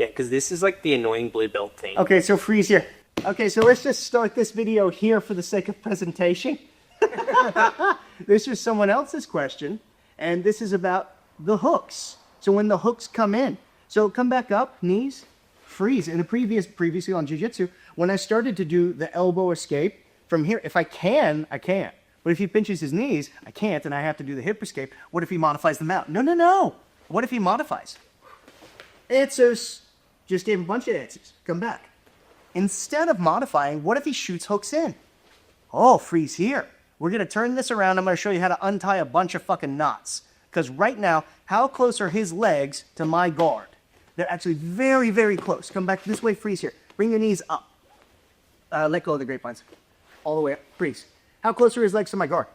Yeah, because this is like the annoying blue belt thing. Okay, so freeze here. Okay, so let's just start this video here for the sake of presentation. This is someone else's question, and this is about the hooks. So when the hooks come in, so come back up, knees, freeze. In the previously on Jiu-Jitsu, when I started to do the elbow escape from here, if I can, I can. But if he pinches his knees, I can't, and I have to do the hip escape. What if he modifies them out? No, no, no. What if he modifies? Answers. Just gave a bunch of answers. Come back. Instead of modifying, what if he shoots hooks in? Oh, freeze here. We're going to turn this around. I'm going to show you how to untie a bunch of fucking knots. Because right now, how close are his legs to my guard? They're actually very, very close. Come back this way, freeze here. Bring your knees up. Let go of the grapevines. All the way up, freeze. How close are his legs to my guard?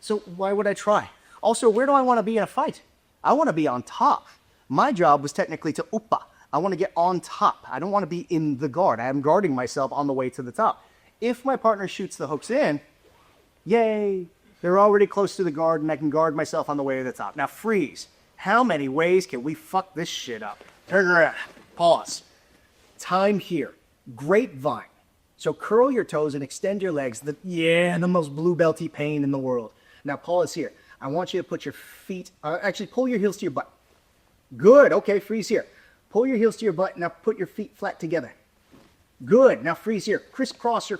So why would I try? Also, where do I want to be in a fight? I want to be on top. My job was technically to uppa. I want to get on top. I don't want to be in the guard. I am guarding myself on the way to the top. If my partner shoots the hooks in, yay, they're already close to the guard and I can guard myself on the way to the top. Now freeze. How many ways can we fuck this shit up? Turn around. Pause. Time here. Grapevine. So curl your toes and extend your legs. The most blue belty pain in the world. Now pause here. I want you to put your feet, actually pull your heels to your butt. Good. Okay, freeze here. Pull your heels to your butt. Now put your feet flat together. Good. Now freeze here. Crisscross your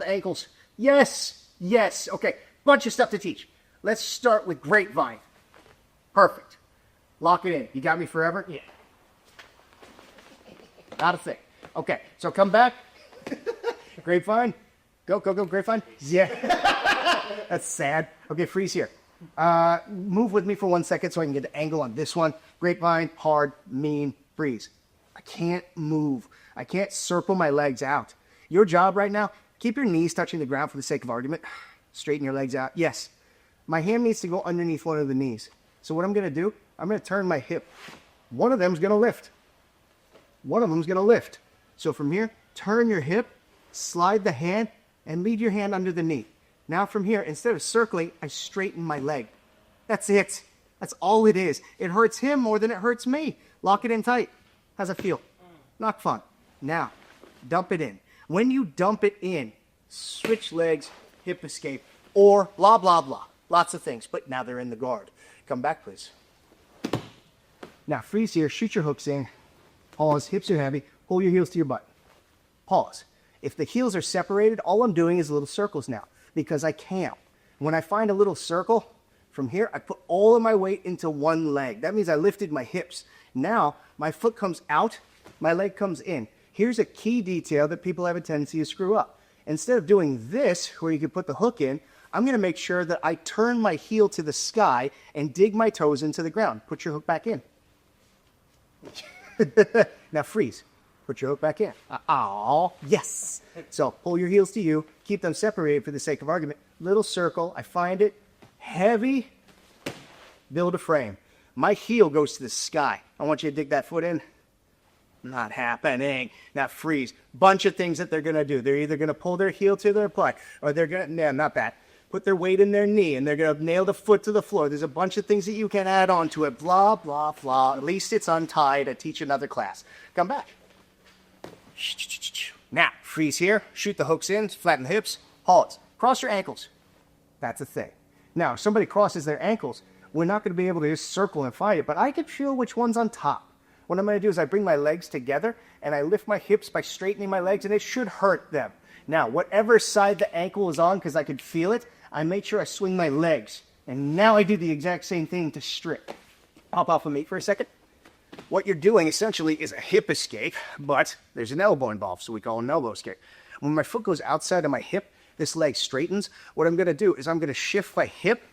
ankles. Yes. Yes. Okay. Bunch of stuff to teach. Let's start with grapevine. Perfect. Lock it in. You got me forever? Yeah. Not a thing. Okay. So come back. Grapevine. Go, go, go. Grapevine. Yeah. That's sad. Okay. Freeze here. Move with me for 1 second so I can get the angle on this one. Grapevine. Hard. Mean. Freeze. I can't move. I can't circle my legs out. Your job right now, keep your knees touching the ground for the sake of argument. Straighten your legs out. Yes. My hand needs to go underneath one of the knees. So what I'm going to do, I'm going to turn my hip. One of them's going to lift. One of them's going to lift. So from here, turn your hip, slide the hand, and lead your hand under the knee. Now from here, instead of circling, I straighten my leg. That's it. That's all it is. It hurts him more than it hurts me. Lock it in tight. How's it feel? Not fun. Now, dump it in. When you dump it in, switch legs, hip escape, or blah, blah, blah. Lots of things, but now they're in the guard. Come back, please. Now, freeze here. Shoot your hooks in. Pause. Hips are heavy. Pull your heels to your butt. Pause. If the heels are separated, all I'm doing is little circles now because I can. When I find a little circle, from here, I put all of my weight into one leg. That means I lifted my hips. Now, my foot comes out, my leg comes in. Here's a key detail that people have a tendency to screw up. Instead of doing this, where you can put the hook in, I'm going to make sure that I turn my heel to the sky and dig my toes into the ground. Put your hook back in. Now freeze. Put your hook back in. Oh, yes. So pull your heels to you. Keep them separated for the sake of argument. Little circle. I find it. Heavy. Build a frame. My heel goes to the sky. I want you to dig that foot in. Not happening. Now freeze. Bunch of things that they're going to do. They're either going to pull their heel to their butt, or they're going to, no, not that. Put their weight in their knee, and they're going to nail the foot to the floor. There's a bunch of things that you can add on to it. Blah, blah, blah. At least it's untied. I teach another class. Come back. Now, freeze here. Shoot the hooks in. Flatten the hips. Pause. Cross your ankles. That's a thing. Now, if somebody crosses their ankles, we're not going to be able to just circle and fight it, but I can feel which one's on top. What I'm going to do is I bring my legs together, and I lift my hips by straightening my legs, and it should hurt them. Now, whatever side the ankle is on, because I could feel it, I make sure I swing my legs. And now I do the exact same thing to strip. Hop off of me for a second. What you're doing essentially is a hip escape, but there's an elbow involved, so we call it an elbow escape. When my foot goes outside of my hip, this leg straightens. What I'm going to do is I'm going to shift my hip,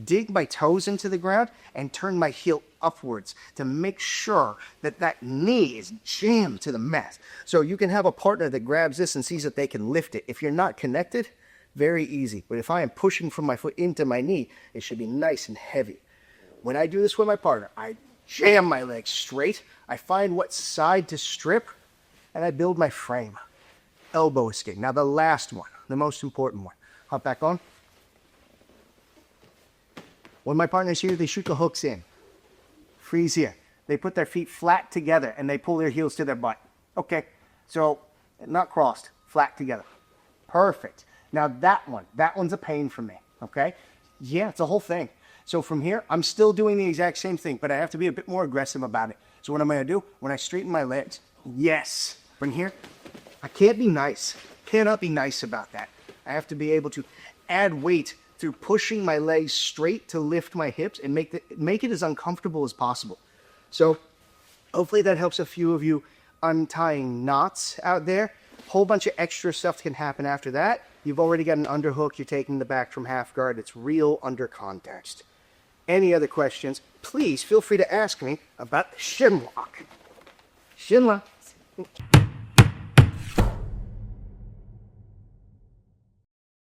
dig my toes into the ground, and turn my heel upwards to make sure that that knee is jammed to the mat. So you can have a partner that grabs this and sees that they can lift it. If you're not connected, very easy. But if I am pushing from my foot into my knee, it should be nice and heavy. When I do this with my partner, I jam my legs straight, I find what side to strip, and I build my frame. Elbow escape. Now the last one, the most important one. Hop back on. When my partner's here, they shoot the hooks in. Freeze here. They put their feet flat together and they pull their heels to their butt. Okay, so not crossed, flat together. Perfect. Now that one's a pain for me, okay? Yeah, it's a whole thing. So from here, I'm still doing the exact same thing, but I have to be a bit more aggressive about it. So what I'm gonna do, when I straighten my legs, yes, from here, I can't be nice. Cannot be nice about that. I have to be able to add weight through pushing my legs straight to lift my hips and make it as uncomfortable as possible. So hopefully that helps a few of you untying knots out there. Whole bunch of extra stuff can happen after that. You've already got an underhook. You're taking the back from half guard. It's real under context. Any other questions, please feel free to ask me about the shin lock. Shin lock.